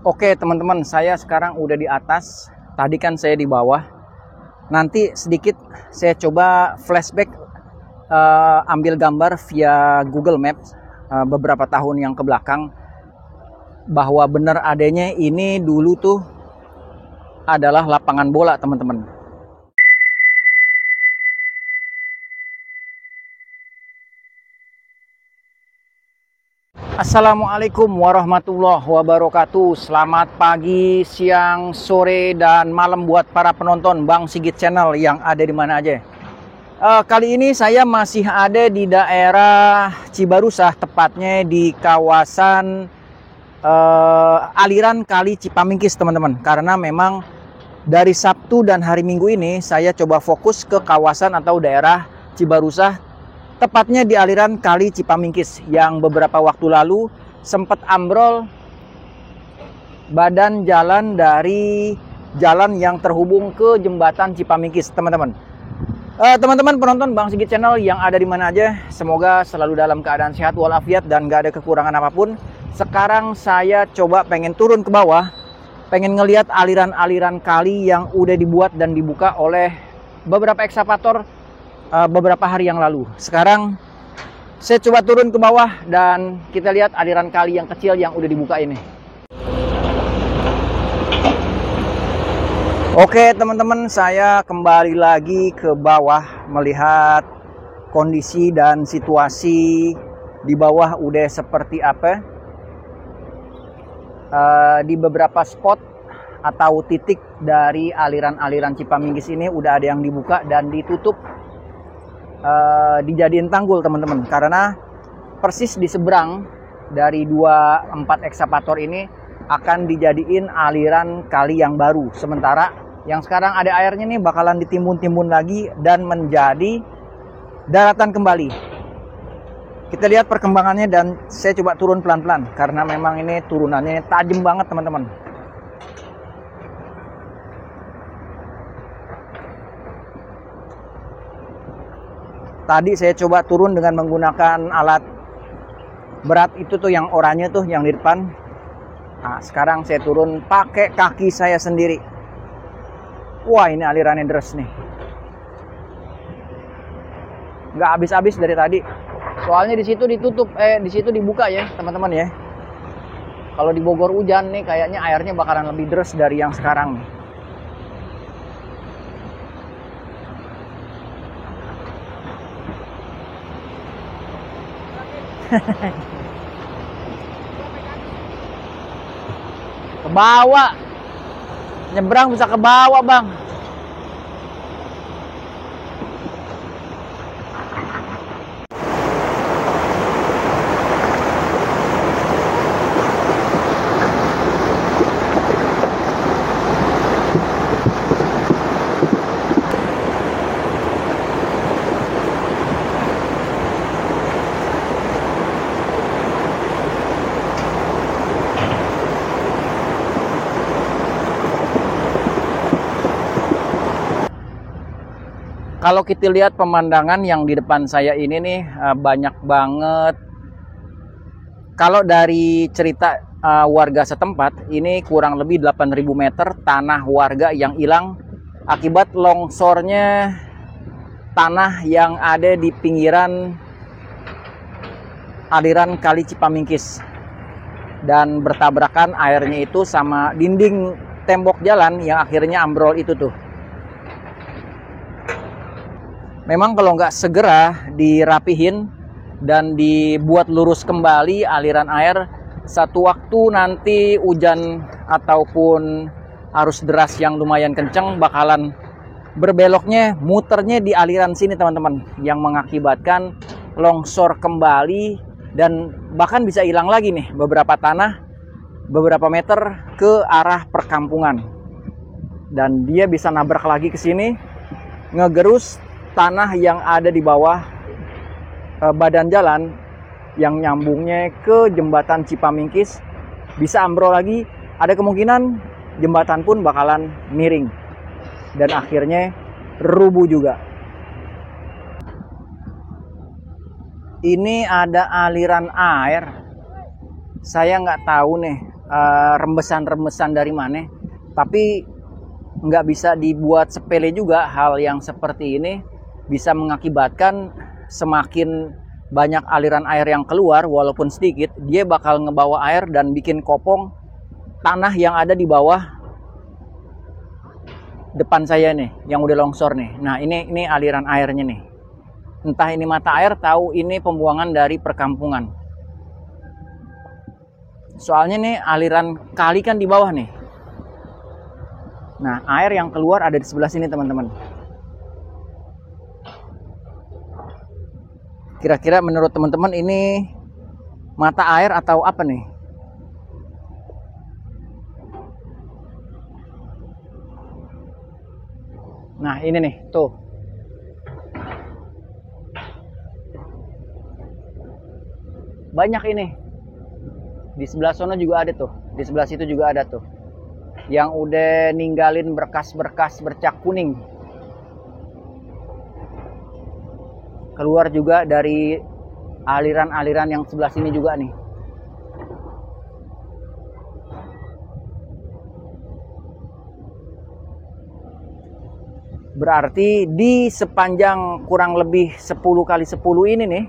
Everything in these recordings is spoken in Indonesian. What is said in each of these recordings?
Oke teman-teman, saya sekarang udah di atas. Tadi kan saya di bawah. Nanti sedikit saya coba flashback, ambil gambar via Google Maps beberapa tahun yang ke belakang, bahwa benar adanya ini dulu tuh adalah lapangan bola teman-teman. Assalamualaikum warahmatullahi wabarakatuh. Selamat pagi, siang, sore, dan malam buat para penonton Bang Sigit Channel yang ada di mana aja. Kali ini saya masih ada di daerah Cibarusah, tepatnya di kawasan aliran Kali Cipamingkis teman-teman. Karena memang dari Sabtu dan hari Minggu ini saya coba fokus ke kawasan atau daerah Cibarusah, tepatnya di aliran Kali Cipamingkis yang beberapa waktu lalu sempat ambrol badan jalan dari jalan yang terhubung ke jembatan Cipamingkis teman-teman. Teman-teman penonton Bang Sigit Channel yang ada di mana aja, semoga selalu dalam keadaan sehat walafiat dan gak ada kekurangan apapun. Sekarang saya coba pengen turun ke bawah, pengen ngelihat aliran-aliran kali yang udah dibuat dan dibuka oleh beberapa ekskavator beberapa hari yang lalu. Sekarang saya coba turun ke bawah dan kita lihat aliran kali yang kecil yang udah dibuka ini. Oke teman-teman, saya kembali lagi ke bawah melihat kondisi dan situasi di bawah udah seperti apa. Di beberapa spot atau titik dari aliran-aliran Cipamingkis ini udah ada yang dibuka dan ditutup, dijadiin tanggul teman-teman, karena persis di seberang dari 4 ekskavator ini akan dijadiin aliran kali yang baru. Sementara yang sekarang ada airnya nih bakalan ditimbun-timbun lagi dan menjadi daratan kembali. Kita lihat perkembangannya dan saya coba turun pelan-pelan karena memang ini turunannya tajam banget teman-teman. Tadi saya coba turun dengan menggunakan alat berat itu tuh yang oranye tuh yang di depan. Nah, sekarang saya turun pakai kaki saya sendiri. Wah, ini alirannya deras nih. Nggak habis-habis dari tadi. Soalnya di situ ditutup, di situ dibuka ya teman-teman ya. Kalau di Bogor hujan nih kayaknya airnya bakalan lebih deras dari yang sekarang nih. Ke bawah, nyebrang bisa ke bawah bang. Kalau kita lihat pemandangan yang di depan saya ini nih, banyak banget. Kalau dari cerita warga setempat, ini kurang lebih 8.000 meter tanah warga yang hilang akibat longsornya tanah yang ada di pinggiran aliran Kali Cipamingkis. Dan bertabrakan airnya itu sama dinding tembok jalan yang akhirnya ambrol itu tuh. Memang kalau nggak segera dirapihin dan dibuat lurus kembali aliran air, satu waktu nanti hujan ataupun arus deras yang lumayan kenceng bakalan berbeloknya, muternya di aliran sini teman-teman, yang mengakibatkan longsor kembali dan bahkan bisa hilang lagi nih beberapa tanah, beberapa meter ke arah perkampungan. Dan dia bisa nabrak lagi ke sini, ngegerus tanah yang ada di bawah badan jalan yang nyambungnya ke jembatan Cipamingkis, bisa ambrol lagi. Ada kemungkinan jembatan pun bakalan miring dan akhirnya rubuh juga. Ini ada aliran air. Saya nggak tahu nih rembesan-rembesan dari mana. Tapi nggak bisa dibuat sepele juga, hal yang seperti ini bisa mengakibatkan semakin banyak aliran air yang keluar, walaupun sedikit, dia bakal ngebawa air dan bikin kopong tanah yang ada di bawah depan saya nih, yang udah longsor nih. Nah ini aliran airnya nih. Entah ini mata air, tahu ini pembuangan dari perkampungan. Soalnya nih aliran kali kan di bawah nih. Nah, air yang keluar ada di sebelah sini, teman-teman. Kira-kira menurut teman-teman ini mata air atau apa nih? Nah, ini nih, tuh. Banyak ini. Di sebelah sana juga ada tuh. Di sebelah situ juga ada tuh. Yang udah ninggalin berkas-berkas bercak kuning. Keluar juga dari aliran-aliran yang sebelah sini juga nih. Berarti di sepanjang kurang lebih 10 kali 10 ini nih,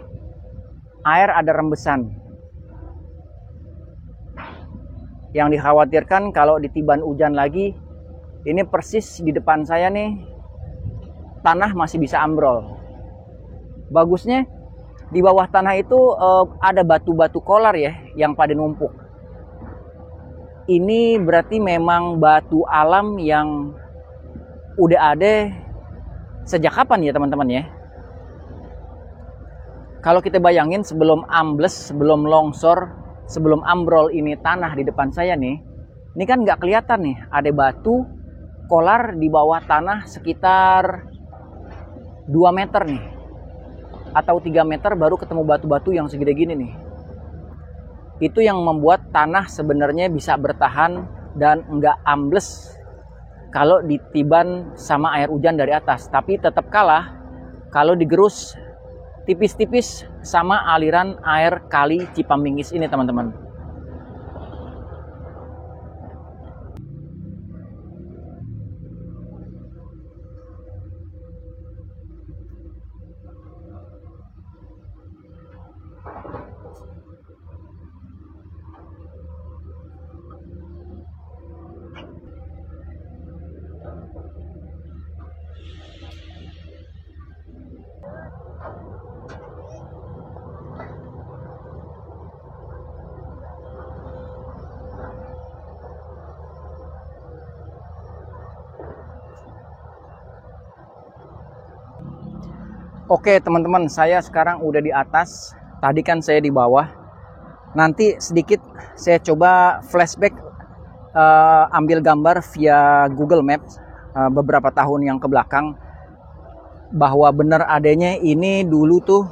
air ada rembesan. Yang dikhawatirkan kalau ditiban hujan lagi, ini persis di depan saya nih, tanah masih bisa ambrol. Bagusnya di bawah tanah itu ada batu-batu kolar ya, yang pada numpuk. Ini berarti memang batu alam yang udah ada sejak kapan ya teman-teman ya? Kalau kita bayangin sebelum ambles, sebelum longsor, sebelum ambrol ini tanah di depan saya nih, ini kan nggak kelihatan nih, ada batu kolar di bawah tanah sekitar 2 meter nih, atau 3 meter baru ketemu batu-batu yang segede gini nih. Itu yang membuat tanah sebenarnya bisa bertahan dan nggak ambles kalau ditiban sama air hujan dari atas. Tapi tetap kalah kalau digerus tipis-tipis sama aliran air kali Cipaminggis ini, teman-teman. Oke teman-teman, saya sekarang udah di atas. Tadi kan saya di bawah. Nanti sedikit saya coba flashback, ambil gambar via Google Maps beberapa tahun yang ke belakang, bahwa benar adanya ini dulu tuh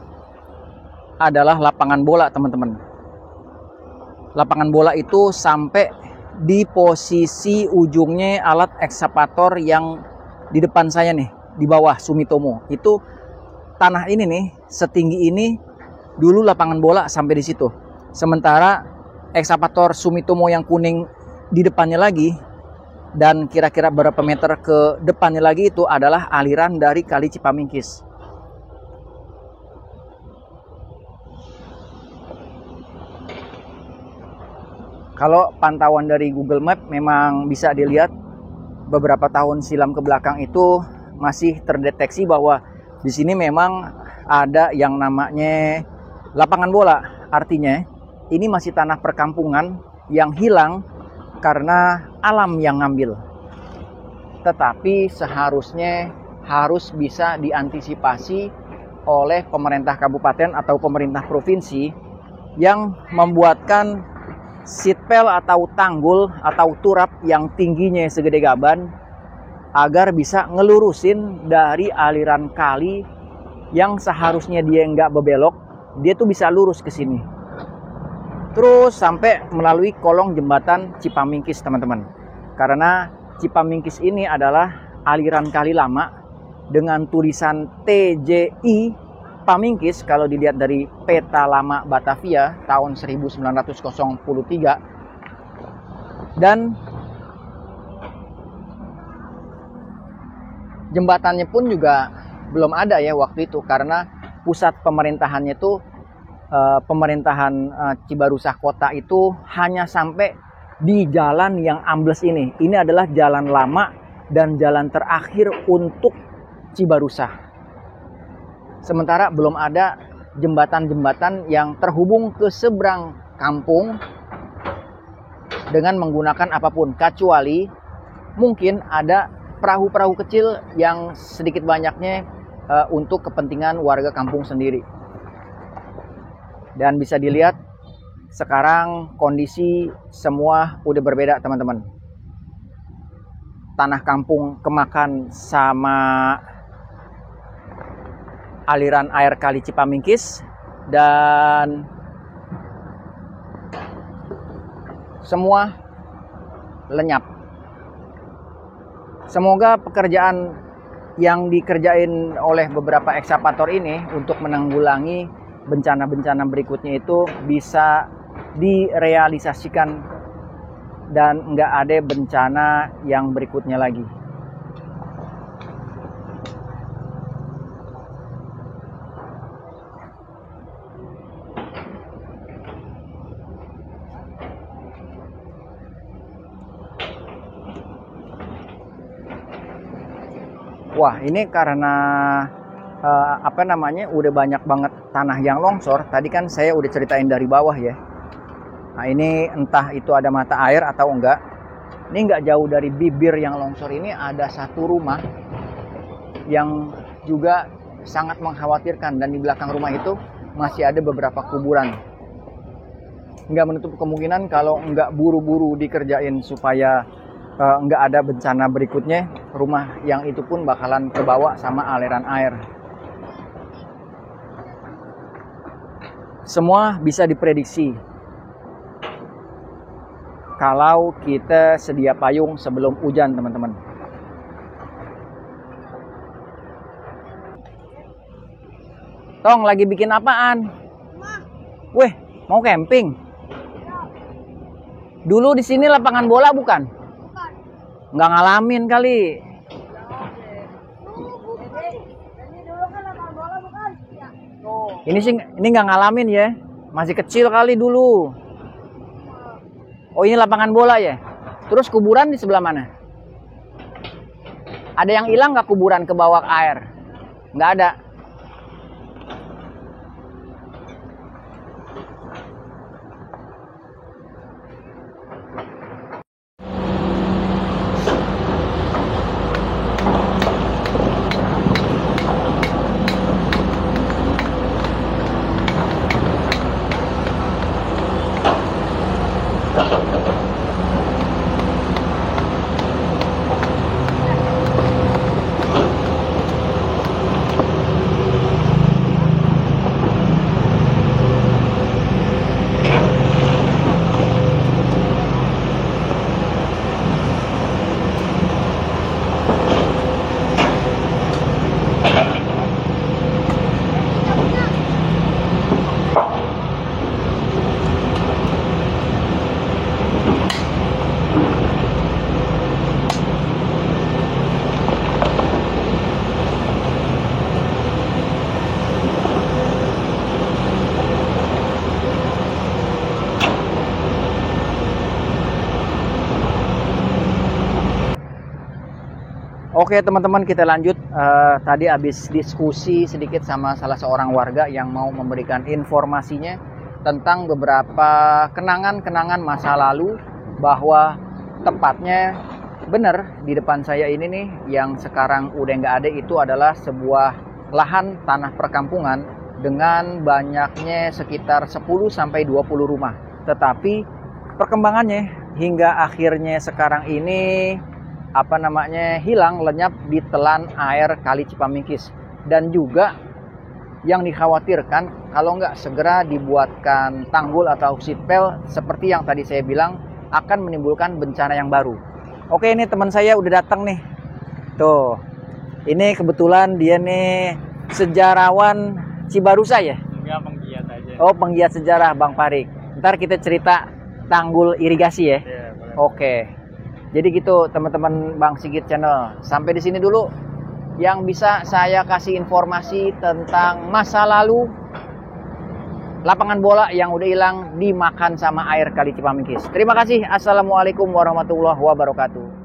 adalah lapangan bola, teman-teman. Lapangan bola itu sampai di posisi ujungnya alat ekskavator yang di depan saya nih, di bawah Sumitomo. Itu tanah ini nih, setinggi ini dulu lapangan bola sampai di situ. Sementara ekskavator Sumitomo yang kuning di depannya lagi, dan kira-kira berapa meter ke depannya lagi itu adalah aliran dari kali Cipaminggis. Kalau pantauan dari Google Map memang bisa dilihat beberapa tahun silam ke belakang itu masih terdeteksi bahwa di sini memang ada yang namanya lapangan bola. Artinya ini masih tanah perkampungan yang hilang karena alam yang ngambil. Tetapi seharusnya harus bisa diantisipasi oleh pemerintah kabupaten atau pemerintah provinsi yang membuatkan sitpel atau tanggul atau turap yang tingginya segede gaban, agar bisa ngelurusin dari aliran kali yang seharusnya dia nggak bebelok, dia tuh bisa lurus ke sini. Terus sampai melalui kolong jembatan Cipaminggis, teman-teman. Karena Cipaminggis ini adalah aliran kali lama dengan tulisan TJI Paminggis. Kalau dilihat dari peta lama Batavia tahun 1903, Dan jembatannya pun juga belum ada ya waktu itu, karena pusat pemerintahannya itu pemerintahan Cibarusah kota itu hanya sampai di jalan yang ambles ini. Ini adalah jalan lama dan jalan terakhir untuk Cibarusah. Sementara belum ada jembatan-jembatan yang terhubung ke seberang kampung dengan menggunakan apapun, kecuali mungkin ada perahu-perahu kecil yang sedikit banyaknya untuk kepentingan warga kampung sendiri. Dan bisa dilihat sekarang kondisi semua udah berbeda, teman-teman. Tanah kampung kemakan sama aliran air Kali Cipamingkis dan semua lenyap. Semoga pekerjaan yang dikerjain oleh beberapa ekskavator ini untuk menanggulangi bencana-bencana berikutnya itu bisa direalisasikan dan nggak ada bencana yang berikutnya lagi. Wah, ini karena udah banyak banget tanah yang longsor. Tadi kan saya udah ceritain dari bawah ya. Nah, ini entah itu ada mata air atau enggak. Ini enggak jauh dari bibir yang longsor ini ada satu rumah yang juga sangat mengkhawatirkan, dan di belakang rumah itu masih ada beberapa kuburan. Enggak menutup kemungkinan kalau enggak buru-buru dikerjain supaya enggak ada bencana berikutnya, rumah yang itu pun bakalan kebawa sama aliran air. Semua bisa diprediksi kalau kita sedia payung sebelum hujan, teman-teman. Tong, lagi bikin apaan? Weh, mau camping? Dulu di sini lapangan bola bukan? Nggak ngalamin kali. Ini nggak ngalamin ya, masih kecil kali dulu. Oh, ini lapangan bola ya. Terus kuburan di sebelah mana? Ada yang hilang nggak kuburan ke bawah air? Nggak ada. Oke teman-teman, kita lanjut. Tadi habis diskusi sedikit sama salah seorang warga yang mau memberikan informasinya tentang beberapa kenangan-kenangan masa lalu, bahwa tepatnya benar di depan saya ini nih, yang sekarang udah nggak ada, itu adalah sebuah lahan tanah perkampungan dengan banyaknya sekitar 10-20 rumah. Tetapi perkembangannya hingga akhirnya sekarang ini hilang, lenyap di telan air Kali Cipamingkis. Dan juga yang dikhawatirkan kalau nggak segera dibuatkan tanggul atau sitpel seperti yang tadi saya bilang, akan menimbulkan bencana yang baru. Oke, ini teman saya udah datang nih. Tuh, ini kebetulan dia nih sejarawan Cibarusah ya? Enggak, penggiat aja. Oh, penggiat sejarah Bang Parik. Ntar kita cerita tanggul irigasi ya. Iya, boleh. Oke. Jadi gitu teman-teman Bang Sigit Channel. Sampai di sini dulu yang bisa saya kasih informasi tentang masa lalu lapangan bola yang udah hilang dimakan sama air Kali Cipamingkis. Terima kasih. Assalamualaikum warahmatullahi wabarakatuh.